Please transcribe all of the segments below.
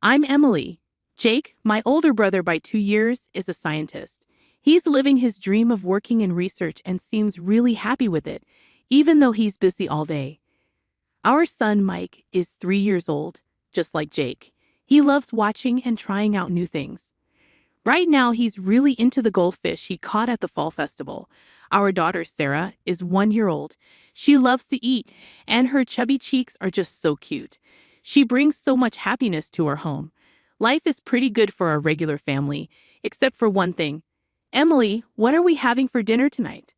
I'm Emily. Jake, my older brother by 2 years, is a scientist. He's living his dream of working in research and seems really happy with it, even though he's busy all day. Our son, Mike, is 3 years old, just like Jake. He loves watching and trying out new things. Right now, he's really into the goldfish he caught at the fall festival. Our daughter, Sarah, is 1 year old. She loves to eat, and her chubby cheeks are just so cute. She brings so much happiness to our home. Life is pretty good for our regular family, except for one thing. Emily, what are we having for dinner tonight?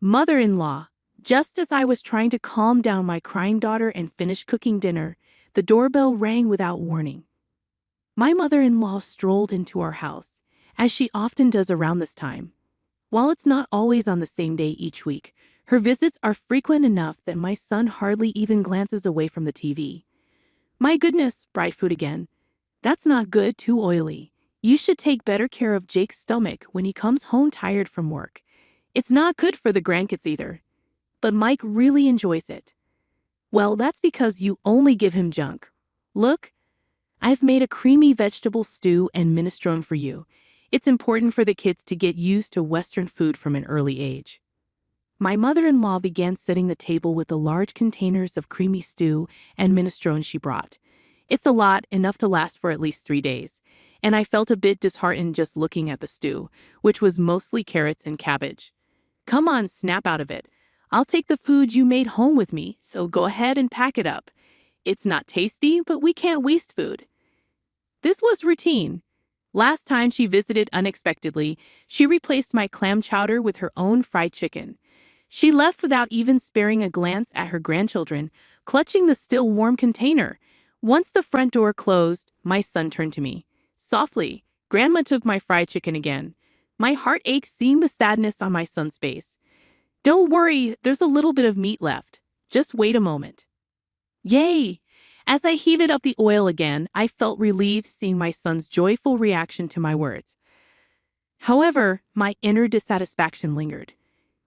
Mother-in-law. Just as I was trying to calm down my crying daughter and finish cooking dinner, the doorbell rang without warning. My mother-in-law strolled into our house, as she often does around this time. While it's not always on the same day each week, her visits are frequent enough that my son hardly even glances away from the TV. My goodness, bright food again. That's not good, too oily. You should take better care of Jake's stomach when he comes home tired from work. It's not good for the grandkids either. But Mike really enjoys it. Well, that's because you only give him junk. Look, I've made a creamy vegetable stew and minestrone for you. It's important for the kids to get used to Western food from an early age. My mother-in-law began setting the table with the large containers of creamy stew and minestrone she brought. It's a lot, enough to last for at least 3 days, and I felt a bit disheartened just looking at the stew, which was mostly carrots and cabbage. Come on, snap out of it. I'll take the food you made home with me, so go ahead and pack it up. It's not tasty, but we can't waste food. This was routine. Last time she visited unexpectedly, she replaced my clam chowder with her own fried chicken. She left without even sparing a glance at her grandchildren, clutching the still warm container. Once the front door closed, my son turned to me. Softly, Grandma took my fried chicken again. My heart ached seeing the sadness on my son's face. Don't worry, there's a little bit of meat left. Just wait a moment. Yay! As I heated up the oil again, I felt relieved seeing my son's joyful reaction to my words. However, my inner dissatisfaction lingered.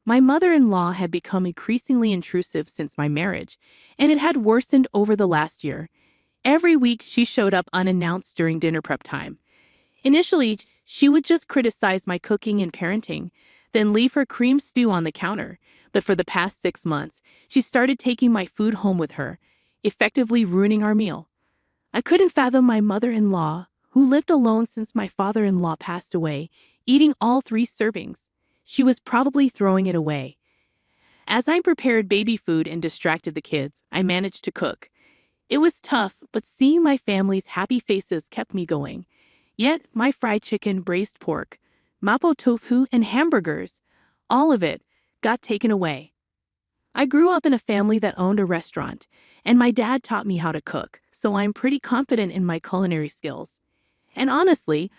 My mother-in-law had become increasingly intrusive since my marriage, and it had worsened over the last year. Every week, she showed up unannounced during dinner prep time. Initially, she would just criticize my cooking and parenting, then leave her cream stew on the counter. But for the past 6 months, she started taking my food home with her, effectively ruining our meal. I couldn't fathom my mother-in-law, who lived alone since my father-in-law passed away, eating all 3 servings. She was probably throwing it away. As I prepared baby food and distracted the kids, I managed to cook. It was tough, but seeing my family's happy faces kept me going. Yet, my fried chicken, braised pork, mapo tofu, and hamburgers, all of it, got taken away. I grew up in a family that owned a restaurant, and my dad taught me how to cook, so I'm pretty confident in my culinary skills. And honestly,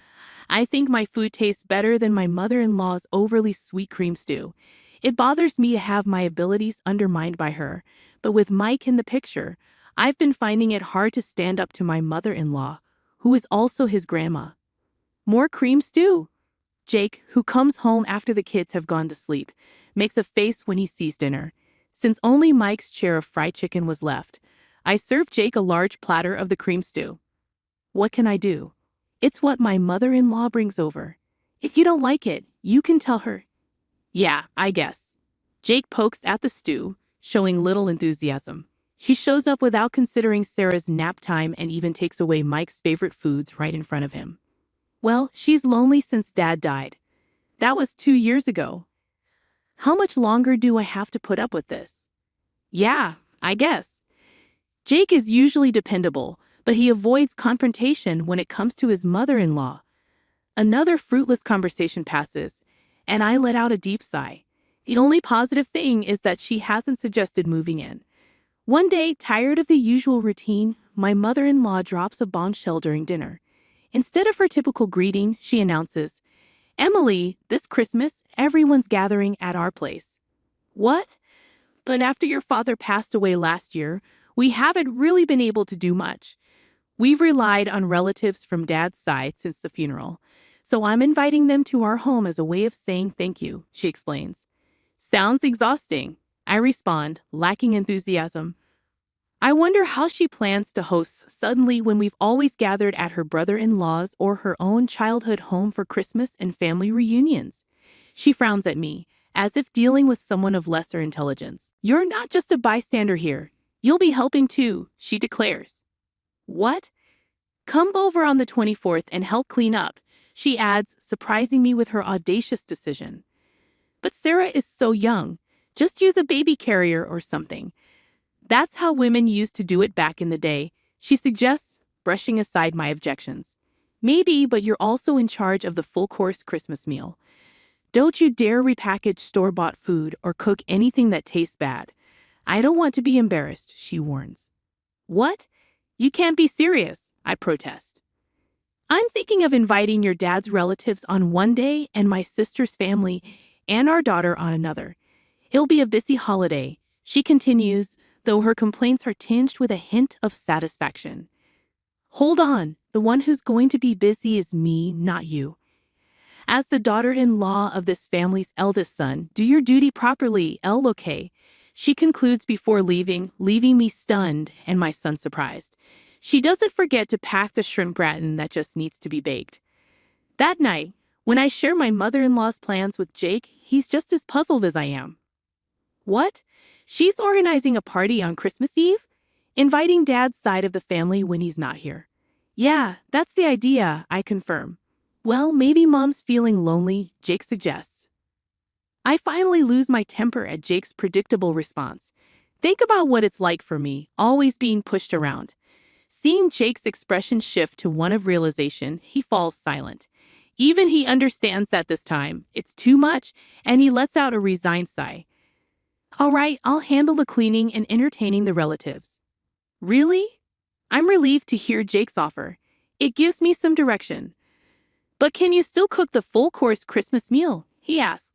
I think my food tastes better than my mother-in-law's overly sweet cream stew. It bothers me to have my abilities undermined by her, but with Mike in the picture, I've been finding it hard to stand up to my mother-in-law, who is also his grandma. More cream stew? Jake, who comes home after the kids have gone to sleep, makes a face when he sees dinner. Since only Mike's share of fried chicken was left, I served Jake a large platter of the cream stew. What can I do? It's what my mother-in-law brings over. If you don't like it, you can tell her. Yeah, I guess. Jake pokes at the stew, showing little enthusiasm. He shows up without considering Sarah's nap time and even takes away Mike's favorite foods right in front of him. Well, she's lonely since Dad died. That was 2 years ago. How much longer do I have to put up with this? Yeah, I guess. Jake is usually dependable, but he avoids confrontation when it comes to his mother-in-law. Another fruitless conversation passes, and I let out a deep sigh. The only positive thing is that she hasn't suggested moving in. One day, tired of the usual routine, my mother-in-law drops a bombshell during dinner. Instead of her typical greeting, she announces, Emily, this Christmas, everyone's gathering at our place. What? But after your father passed away last year, we haven't really been able to do much. We've relied on relatives from Dad's side since the funeral, so I'm inviting them to our home as a way of saying thank you, she explains. Sounds exhausting, I respond, lacking enthusiasm. I wonder how she plans to host suddenly when we've always gathered at her brother-in-law's or her own childhood home for Christmas and family reunions. She frowns at me, as if dealing with someone of lesser intelligence. You're not just a bystander here. You'll be helping too, she declares. What? Come over on the 24th and help clean up, she adds, surprising me with her audacious decision. But Sarah is so young. Just use a baby carrier or something. That's how women used to do it back in the day, she suggests, brushing aside my objections. Maybe, but you're also in charge of the full-course Christmas meal. Don't you dare repackage store-bought food or cook anything that tastes bad. I don't want to be embarrassed, she warns. What? You can't be serious, I protest. I'm thinking of inviting your dad's relatives on one day and my sister's family and our daughter on another. It'll be a busy holiday, she continues, though her complaints are tinged with a hint of satisfaction. Hold on, the one who's going to be busy is me, not you. As the daughter-in-law of this family's eldest son, do your duty properly, okay? She concludes before leaving me stunned and my son surprised. She doesn't forget to pack the shrimp gratin that just needs to be baked. That night, when I share my mother-in-law's plans with Jake, he's just as puzzled as I am. What? She's organizing a party on Christmas Eve? Inviting Dad's side of the family when he's not here. Yeah, that's the idea, I confirm. Well, maybe Mom's feeling lonely, Jake suggests. I finally lose my temper at Jake's predictable response. Think about what it's like for me, always being pushed around. Seeing Jake's expression shift to one of realization, he falls silent. Even he understands that this time, it's too much, and he lets out a resigned sigh. All right, I'll handle the cleaning and entertaining the relatives. Really? I'm relieved to hear Jake's offer. It gives me some direction. But can you still cook the full-course Christmas meal? He asks.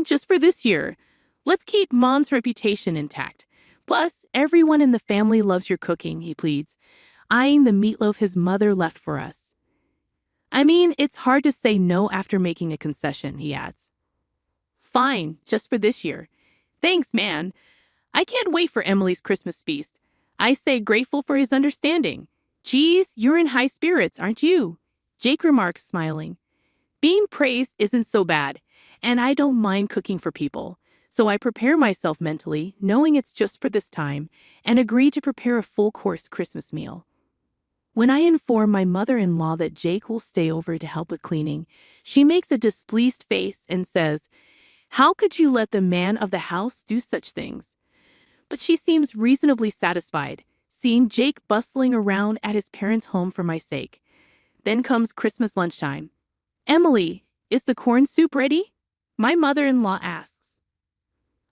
Just for this year. Let's keep Mom's reputation intact. Plus, everyone in the family loves your cooking, he pleads, eyeing the meatloaf his mother left for us. I mean, it's hard to say no after making a concession, he adds. Fine, just for this year. Thanks, man. I can't wait for Emily's Christmas feast. I say, grateful for his understanding. Geez, you're in high spirits, aren't you? Jake remarks, smiling. Being praised isn't so bad, and I don't mind cooking for people. So I prepare myself mentally, knowing it's just for this time, and agree to prepare a full-course Christmas meal. When I inform my mother-in-law that Jake will stay over to help with cleaning, she makes a displeased face and says, how could you let the man of the house do such things? But she seems reasonably satisfied, seeing Jake bustling around at his parents' home for my sake. Then comes Christmas lunchtime. Emily, is the corn soup ready? My mother-in-law asks.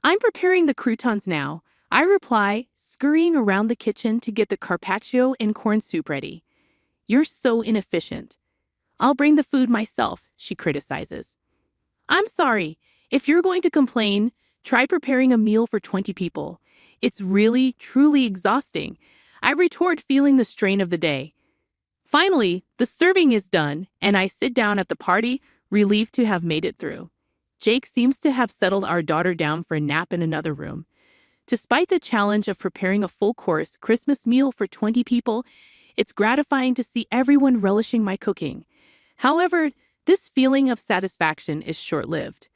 I'm preparing the croutons now, I reply, scurrying around the kitchen to get the carpaccio and corn soup ready. You're so inefficient. I'll bring the food myself, she criticizes. I'm sorry. If you're going to complain, try preparing a meal for 20 people. It's really, truly exhausting, I retort, feeling the strain of the day. Finally, the serving is done, and I sit down at the party, relieved to have made it through. Jake seems to have settled our daughter down for a nap in another room. Despite the challenge of preparing a full-course Christmas meal for 20 people, it's gratifying to see everyone relishing my cooking. However, this feeling of satisfaction is short-lived.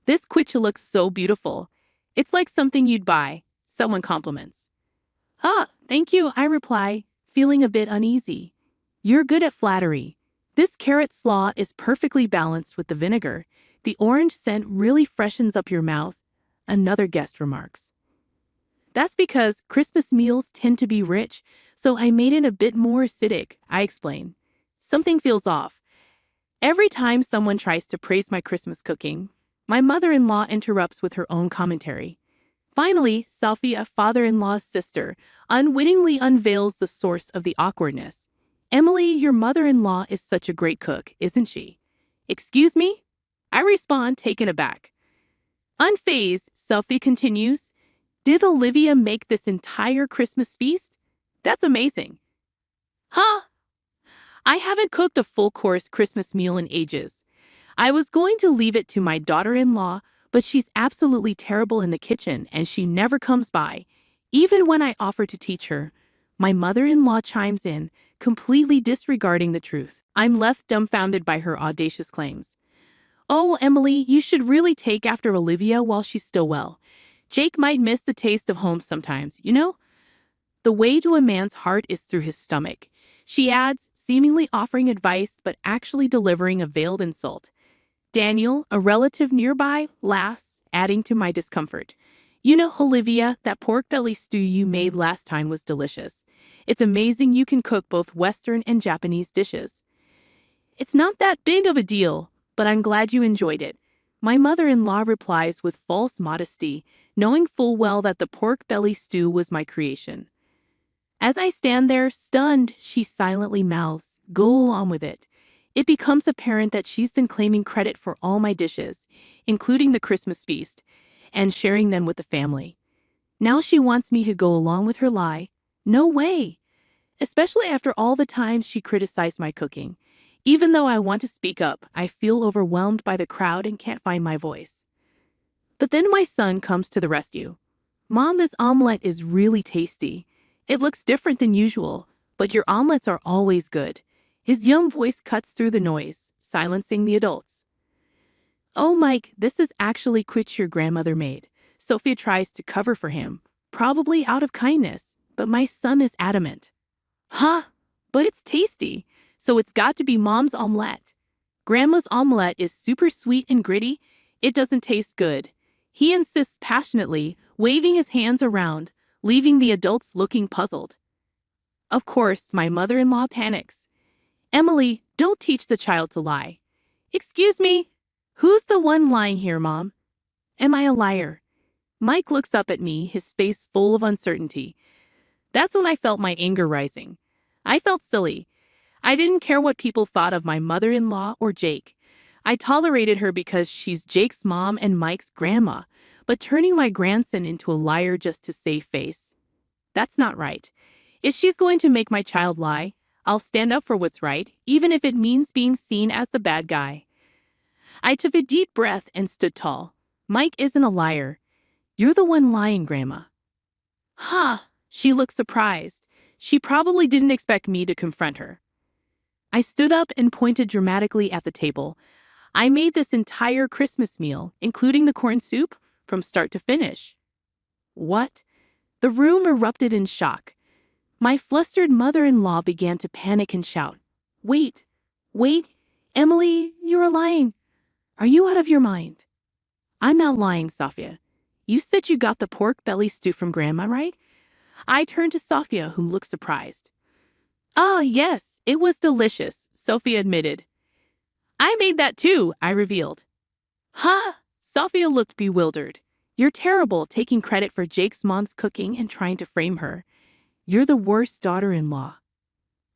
This quiche looks so beautiful. It's like something you'd buy, someone compliments. Ah, thank you, I reply, feeling a bit uneasy. You're good at flattery. This carrot slaw is perfectly balanced with the vinegar. The orange scent really freshens up your mouth, another guest remarks. That's because Christmas meals tend to be rich, so I made it a bit more acidic, I explain. Something feels off. Every time someone tries to praise my Christmas cooking, my mother-in-law interrupts with her own commentary. Finally, Sophia, father-in-law's sister, unwittingly unveils the source of the awkwardness. Emily, your mother-in-law is such a great cook, isn't she? Excuse me? I respond, taken aback. Unfazed, Sophie continues, did Olivia make this entire Christmas feast? That's amazing. Huh? I haven't cooked a full-course Christmas meal in ages. I was going to leave it to my daughter-in-law, but she's absolutely terrible in the kitchen and she never comes by. Even when I offer to teach her, my mother-in-law chimes in, completely disregarding the truth. I'm left dumbfounded by her audacious claims. Oh, Emily, you should really take after Olivia while she's still well. Jake might miss the taste of home sometimes, you know? The way to a man's heart is through his stomach. She adds, seemingly offering advice but actually delivering a veiled insult. Daniel, a relative nearby, laughs, adding to my discomfort. You know, Olivia, that pork belly stew you made last time was delicious. It's amazing you can cook both Western and Japanese dishes. It's not that big of a deal, but I'm glad you enjoyed it. My mother-in-law replies with false modesty, knowing full well that the pork belly stew was my creation. As I stand there, stunned, she silently mouths, "Go along with it." It becomes apparent that she's been claiming credit for all my dishes, including the Christmas feast, and sharing them with the family. Now she wants me to go along with her lie. No way! Especially after all the times she criticized my cooking. Even though I want to speak up, I feel overwhelmed by the crowd and can't find my voice. But then my son comes to the rescue. Mom, this omelet is really tasty. It looks different than usual, but your omelets are always good. His young voice cuts through the noise, silencing the adults. Oh, Mike, this is actually quiche your grandmother made. Sophia tries to cover for him, probably out of kindness, but my son is adamant. Huh? But it's tasty, so it's got to be Mom's omelette. Grandma's omelette is super sweet and gritty. It doesn't taste good. He insists passionately, waving his hands around, leaving the adults looking puzzled. Of course, my mother-in-law panics. Emily, don't teach the child to lie. Excuse me? Who's the one lying here, Mom? Am I a liar? Mike looks up at me, his face full of uncertainty. That's when I felt my anger rising. I felt silly. I didn't care what people thought of my mother-in-law or Jake. I tolerated her because she's Jake's mom and Mike's grandma, but turning my grandson into a liar just to save face, that's not right. If she's going to make my child lie, I'll stand up for what's right, even if it means being seen as the bad guy. I took a deep breath and stood tall. Mike isn't a liar. You're the one lying, Grandma. Huh, she looked surprised. She probably didn't expect me to confront her. I stood up and pointed dramatically at the table. I made this entire Christmas meal, including the corn soup, from start to finish. What? The room erupted in shock. My flustered mother-in-law began to panic and shout, Wait, Emily, you're lying. Are you out of your mind? I'm not lying, Sophia. You said you got the pork belly stew from Grandma, right? I turned to Sophia, who looked surprised. Ah, yes, it was delicious, Sophia admitted. I made that too, I revealed. Huh? Sophia looked bewildered. You're terrible, taking credit for Jake's mom's cooking and trying to frame her. You're the worst daughter-in-law.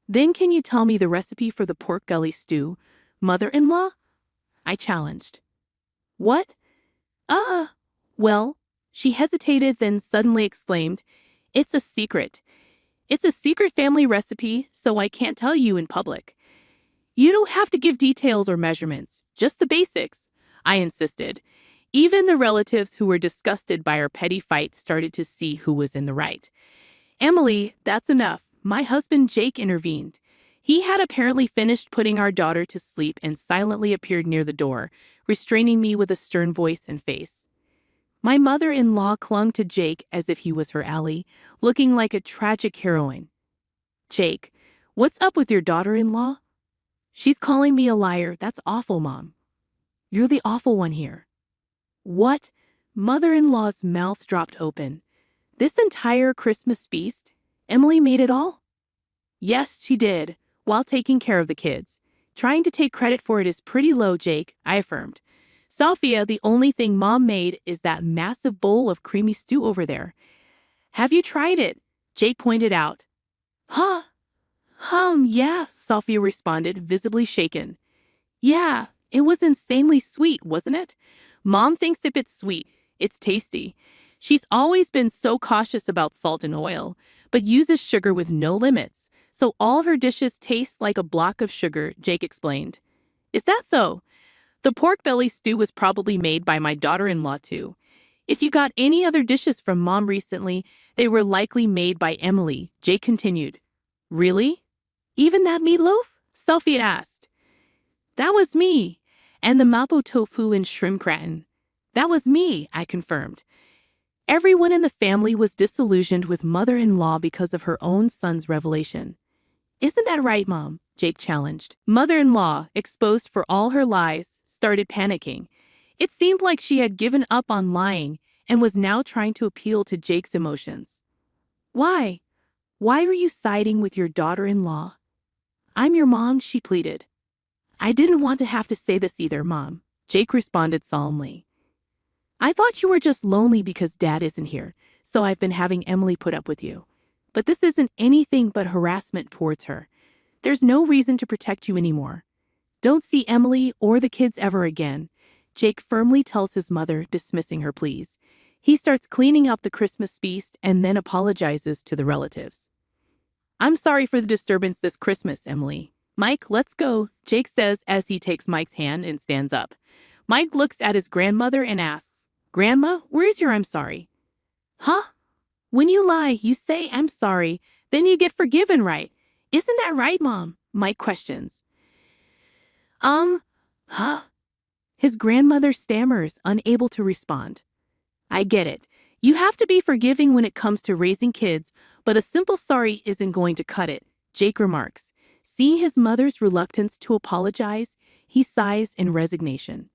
Then can you tell me the recipe for the pork belly stew, mother-in-law? I challenged. What? Well, she hesitated, then suddenly exclaimed, It's a secret. It's a secret family recipe, so I can't tell you in public. You don't have to give details or measurements, just the basics, I insisted. Even the relatives who were disgusted by our petty fight started to see who was in the right. Emily, that's enough. My husband Jake intervened. He had apparently finished putting our daughter to sleep and silently appeared near the door, restraining me with a stern voice and face. My mother-in-law clung to Jake as if he was her ally, looking like a tragic heroine. Jake, what's up with your daughter-in-law? She's calling me a liar. That's awful, Mom. You're the awful one here. What? Mother-in-law's mouth dropped open. This entire Christmas feast? Emily made it all? Yes, she did, while taking care of the kids. Trying to take credit for it is pretty low, Jake, I affirmed. Sophia, the only thing Mom made is that massive bowl of creamy stew over there. Have you tried it? Jake pointed out. Huh? Yeah, Sophia responded, visibly shaken. Yeah, it was insanely sweet, wasn't it? Mom thinks if it's sweet, it's tasty. She's always been so cautious about salt and oil, but uses sugar with no limits, so all of her dishes taste like a block of sugar, Jake explained. Is that so? The pork belly stew was probably made by my daughter-in-law too. If you got any other dishes from Mom recently, they were likely made by Emily, Jake continued. Really? Even that meatloaf? Sophie asked. That was me. And the mapo tofu and shrimp gratin. That was me, I confirmed. Everyone in the family was disillusioned with mother-in-law because of her own son's revelation. Isn't that right, Mom? Jake challenged. Mother-in-law, exposed for all her lies, started panicking. It seemed like she had given up on lying and was now trying to appeal to Jake's emotions. Why? Why are you siding with your daughter-in-law? I'm your mom, she pleaded. I didn't want to have to say this either, Mom, Jake responded solemnly. I thought you were just lonely because Dad isn't here, so I've been having Emily put up with you. But this isn't anything but harassment towards her. There's no reason to protect you anymore. Don't see Emily or the kids ever again, Jake firmly tells his mother, dismissing her pleas. He starts cleaning up the Christmas feast and then apologizes to the relatives. I'm sorry for the disturbance this Christmas, Emily. Mike, let's go, Jake says as he takes Mike's hand and stands up. Mike looks at his grandmother and asks, Grandma, where's your I'm sorry? Huh? When you lie, you say I'm sorry, then you get forgiven, right? Isn't that right, Mom? Mike questions. Huh? His grandmother stammers, unable to respond. I get it. You have to be forgiving when it comes to raising kids, but a simple sorry isn't going to cut it, Jake remarks. Seeing his mother's reluctance to apologize, he sighs in resignation.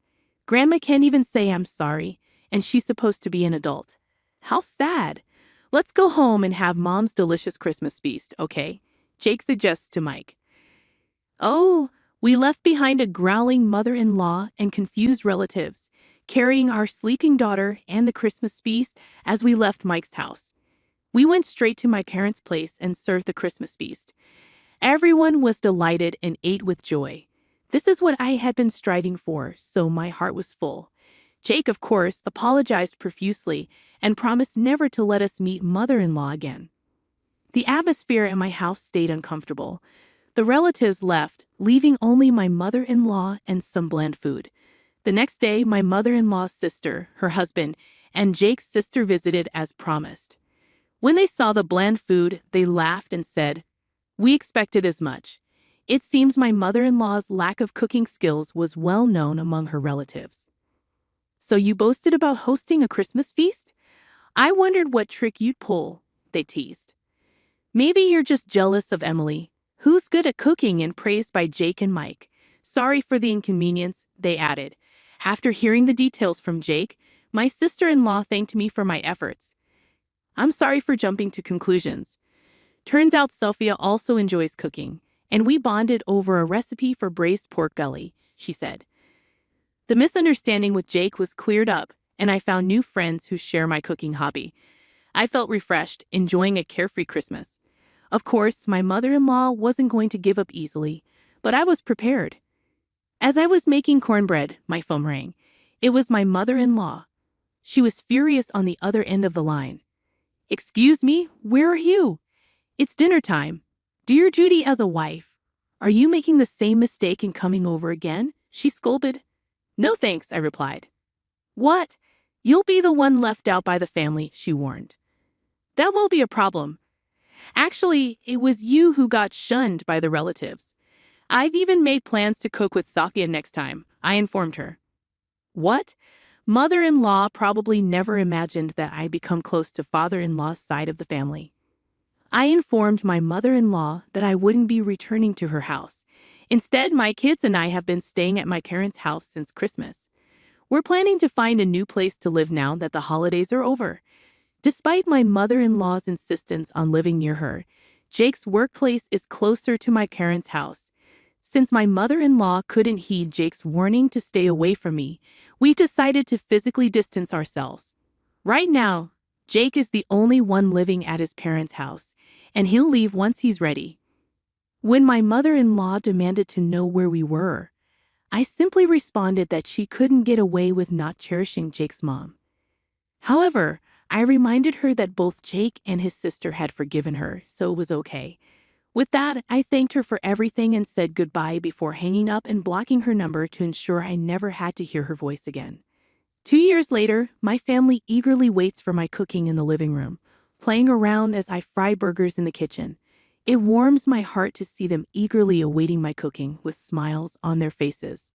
Grandma can't even say I'm sorry, and she's supposed to be an adult. How sad. Let's go home and have Mom's delicious Christmas feast, okay? Jake suggests to Mike. Oh, we left behind a growling mother-in-law and confused relatives, carrying our sleeping daughter and the Christmas feast as we left Mike's house. We went straight to my parents' place and served the Christmas feast. Everyone was delighted and ate with joy. This is what I had been striving for, so my heart was full. Jake, of course, apologized profusely and promised never to let us meet mother-in-law again. The atmosphere at my house stayed uncomfortable. The relatives left, leaving only my mother-in-law and some bland food. The next day, my mother-in-law's sister, her husband, and Jake's sister visited as promised. When they saw the bland food, they laughed and said, We expected as much. It seems my mother-in-law's lack of cooking skills was well known among her relatives. So you boasted about hosting a Christmas feast? I wondered what trick you'd pull, they teased. Maybe you're just jealous of Emily, who's good at cooking and praised by Jake and Mike. Sorry for the inconvenience, they added. After hearing the details from Jake, my sister-in-law thanked me for my efforts. I'm sorry for jumping to conclusions. Turns out Sophia also enjoys cooking, and we bonded over a recipe for braised pork belly, she said. The misunderstanding with Jake was cleared up, and I found new friends who share my cooking hobby. I felt refreshed, enjoying a carefree Christmas. Of course, my mother-in-law wasn't going to give up easily, but I was prepared. As I was making cornbread, my phone rang. It was my mother-in-law. She was furious on the other end of the line. Excuse me, where are you? It's dinner time. Do your duty as a wife. Are you making the same mistake in coming over again? She scolded. No thanks, I replied. What? You'll be the one left out by the family, she warned. That won't be a problem. Actually, it was you who got shunned by the relatives. I've even made plans to cook with Sophia next time, I informed her. What? Mother-in-law probably never imagined that I'd become close to father-in-law's side of the family. I informed my mother-in-law that I wouldn't be returning to her house. Instead, my kids and I have been staying at my parents' house since Christmas. We're planning to find a new place to live now that the holidays are over. Despite my mother-in-law's insistence on living near her, Jake's workplace is closer to my parents' house. Since my mother-in-law couldn't heed Jake's warning to stay away from me, we decided to physically distance ourselves. Right now, Jake is the only one living at his parents' house, and he'll leave once he's ready. When my mother-in-law demanded to know where we were, I simply responded that she couldn't get away with not cherishing Jake's mom. However, I reminded her that both Jake and his sister had forgiven her, so it was okay. With that, I thanked her for everything and said goodbye before hanging up and blocking her number to ensure I never had to hear her voice again. 2 years later, my family eagerly waits for my cooking in the living room, playing around as I fry burgers in the kitchen. It warms my heart to see them eagerly awaiting my cooking with smiles on their faces.